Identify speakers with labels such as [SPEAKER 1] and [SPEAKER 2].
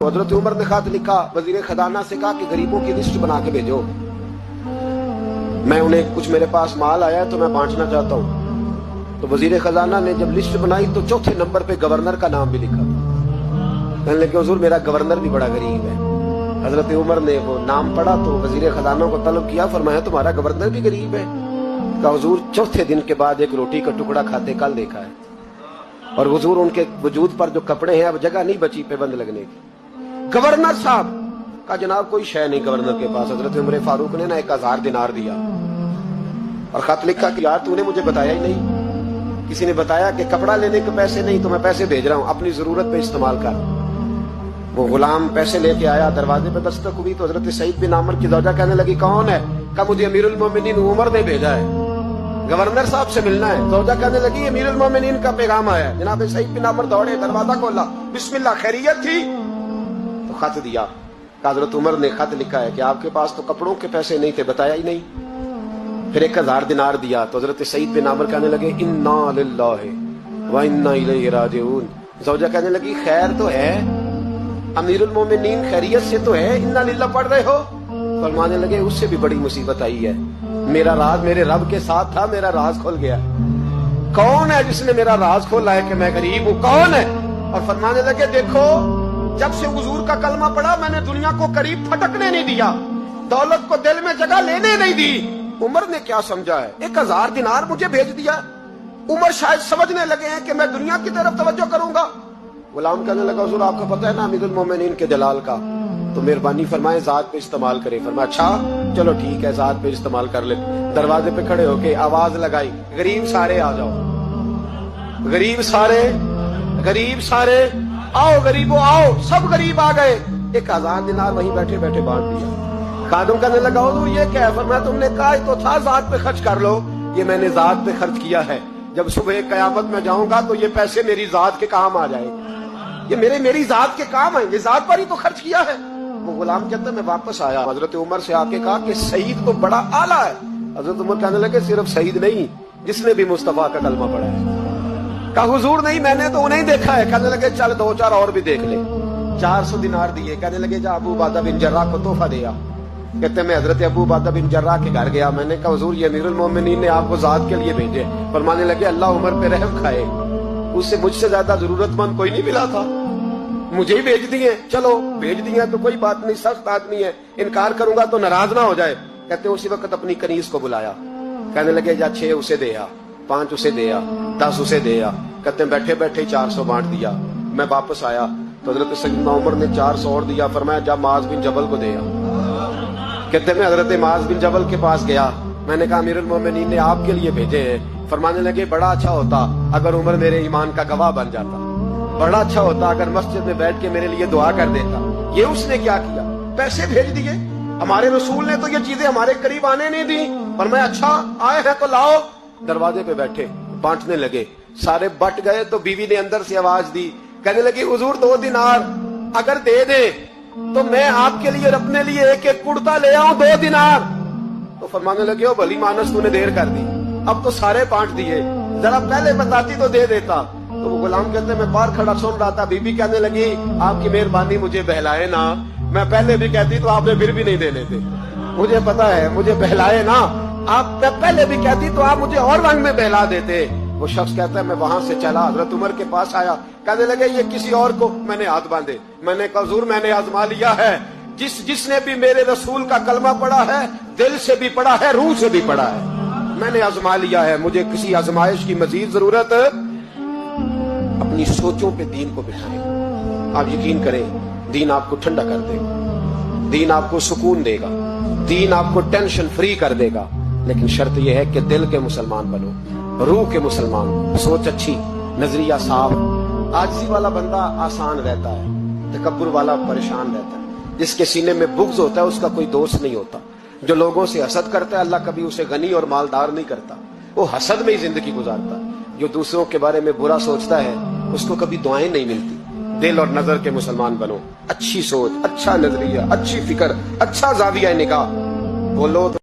[SPEAKER 1] हजरत उमर ने खत लिखा, वजीर खजाना से कहा कि गरीबों की लिस्ट बना के भेजो, मैं उन्हें कुछ मेरे पास माल आया है तो मैं बांटना चाहता हूँ। तो वजीर खजाना ने जब लिस्ट बनाई तो चौथे नंबर पे गवर्नर का नाम भी लिखा था। कहने लगे हुजूर मेरा गवर्नर भी बड़ा गरीब है। हजरत उमर ने वो नाम पढ़ा तो वजीर खजाना को तलब किया, फरमाया तुम्हारा गवर्नर भी गरीब है? कहा हुजूर चौथे दिन के बाद एक रोटी का टुकड़ा खाते कल देखा है, और हुजूर उनके वजूद पर जो कपड़े हैं अब जगह नहीं बची पेबंद लगने की। गवर्नर साहब का जनाब कोई शय नहीं गवर्नर के पास। हजरत उमर फारूक ने ना 1000 दिनार दिया और खत लिखा कि यार तूने मुझे बताया ही नहीं, किसी ने बताया कि कपड़ा लेने के पैसे नहीं तो मैं पैसे भेज रहा हूं, अपनी जरूरत पे इस्तेमाल कर। वो गुलाम पैसे लेके आया, दरवाजे पे दस्तक हुई तो हजरत सईद बिन आमर की दौजा कहने लगी कौन है? कहा मुझे अमीरुल मोमिनीन उमर ने भेजा है, गवर्नर साहब से मिलना है। दौजा कहने लगी अमीरुल मोमिनीन का पैगाम आया है। जनाब सईद बिन आमर दौड़े, दरवाजा खोला, बिस्मिल्लाह खैरियत थी? तो खत दिया। हजरत उमर ने खत लिखा है कि आपके पास तो कपड़ों के पैसे नहीं थे, बताया ही नहीं। फिर 1000 दिनार दिया तो हजरत सईद बिन आमर कहने लगे इन्ना लिल्लाहि व इन्ना इलैहि राजिऊन। दौजा कहने लगी खैर तो है, अमीरुल मोमिनीन खैरियत से तो है, इन्ना लिल्लाह पढ़ रहे हो? फरमाने लगे उससे भी बड़ी मुसीबत आई है, मेरा राज मेरे रब के साथ था, मेरा राज खुल गया। कौन है जिसने मेरा राज खोला है कि मैं गरीब हूं? कौन है? और फरमाने लगे देखो जब से हुजूर का कलमा पड़ा मैंने दुनिया को करीब फटकने नहीं दिया, दौलत को दिल में जगह लेने नहीं दी। उमर ने क्या समझा है? 1000 दिनार मुझे भेज दिया। उमर शायद समझने लगे हैं कि मैं दुनिया की तरफ तवज्जो करूंगा। गुलाम कहने लगा हुजूर आपको पता है ना अमीरुल मोमिनीन के जलाल का, तो मेहरबानी फरमाए जात पे इस्तेमाल करे। फरमाया अच्छा चलो ठीक है जात पे इस्तेमाल कर ले। दरवाजे पे खड़े होके आवाज लगाई गरीब सारे आ जाओ, गरीब सारे, गरीब सारे आओ, गरीबों आओ। सब गरीब आ गए। 1000 दिनार वहीं बैठे बैठे बांट दिया। खादम कहने लगा हुजूर ये क्या है? फरमाया तुमने कहा तो था जात पे खर्च कर लो, ये मैंने जात पे खर्च किया है। जब सुबह कयामत में जाऊंगा तो ये पैसे मेरी जात के काम आ जाएंगे, ये मेरी जात के काम आएंगे, जात पर ही तो खर्च किया है। वो गुलाम कहता मैं वापस आया, हजरत उमर से आके कहा कि सईद तो बड़ा आला है। हजरत उमर कहने लगे सिर्फ सईद नहीं, जिसने भी मुस्तफा का कलमा पढ़ा है। कहा हुजूर नहीं मैंने तो उन्हें देखा है। कहने लगे चल 2-4 और भी देख ले। 400 दिनार दिए। कहने लगे जा अबू उबादा बिन जर्राह को तोहफा दिया। कहते मैं हजरत अबू उबादा बिन जर्राह के घर गया, मैंने कहा हुजूर ये अमीरुल मोमिनीन ने आपको जात के लिए भेजे। फरमाने लगे अल्लाह उमर पे रहम खाए, उससे मुझसे ज्यादा जरूरतमंद कोई नहीं मिला था, मुझे ही भेज दिए। चलो भेज दिए तो कोई बात नहीं, सख्त आदमी है, इनकार करूंगा तो नाराज ना हो जाए। कहते उसी वक्त अपनी कनीज को बुलाया। कहने लगे जा 6 उसे दे आ, 5 उसे दे आ, 10 उसे दे आ। कहते बैठे बैठे 400 बांट दिया। मैं वापस आया तो हजरत सैयदना उमर ने 400 और दिया। फरमाया जा माज बिन जबल को दे आ। कहते मैं हजरत माज बिन जबल के पास गया, मैंने कहा अमीरुल मोमिनीन ने आपके लिए भेजे हैं। फरमाने लगे बड़ा अच्छा होता अगर उमर मेरे ईमान का गवाह बन जाता, बड़ा अच्छा होता अगर मस्जिद में बैठ के मेरे लिए दुआ कर देता। ये उसने क्या किया? पैसे भेज दिए। हमारे रसूल ने तो ये चीजें हमारे करीब आने नहीं दी। पर मैं अच्छा आए हैं तो लाओ। दरवाजे पे बैठे बांटने लगे, सारे बट गए तो बीवी ने अंदर से आवाज दी, कहने लगी हुजूर 2 दिनार अगर दे दे तो मैं आपके लिए और अपने लिए एक एक कुर्ता ले आऊं 2 दिनार। तो फरमाने लगे ओ भली मानस तूने देर कर दी, अब तो सारे बांट दिए, जरा पहले बताती तो दे देता। तो वो गुलाम कहते मैं बाहर खड़ा सुन रहा था, बीबी कहने लगी आपकी मेहरबानी मुझे बहलाए ना, मैं पहले भी कहती तो आपने फिर भी नहीं देने थे, मुझे पता है मुझे बहलाए ना, आप पहले भी कहती तो आप मुझे और रंग में बहला देते। वो शख्स कहता है मैं वहां से चला, हजरत उमर के पास आया, कहने लगे ये किसी और को, मैंने हाथ बांधे, मैंने कहा हुजूर मैंने आजमा लिया है, जिसने भी मेरे रसूल का कलमा पढ़ा है दिल से भी पढ़ा है रूह से भी पढ़ा है, मैंने आजमा लिया है, मुझे किसी आजमाइश की मजीद जरूरत। अपनी सोचों पे दीन को बिठाएं। आप यकीन करें दीन आपको ठंडा कर देगा, दीन आपको सुकून देगा, दीन आपको टेंशन फ्री कर देगा। लेकिन शर्त यह है कि दिल के मुसलमान बनो, रूह के मुसलमान, सोच अच्छी, नजरिया साफ। आजिज़ी वाला बंदा आसान रहता है, तकब्बुर वाला परेशान रहता है। जिसके सीने में बुग़्ज़ होता है उसका कोई दोस्त नहीं होता। जो लोगों से हसद करता है अल्लाह कभी उसे गनी और मालदार नहीं करता, वो हसद में ही जिंदगी गुजारता है। जो दूसरों के बारे में बुरा सोचता है उसको कभी दुआएं नहीं मिलती। दिल और नजर के मुसलमान बनो, अच्छी सोच, अच्छा नजरिया, अच्छी फिक्र, अच्छा जाविया निगाह। बोलो तो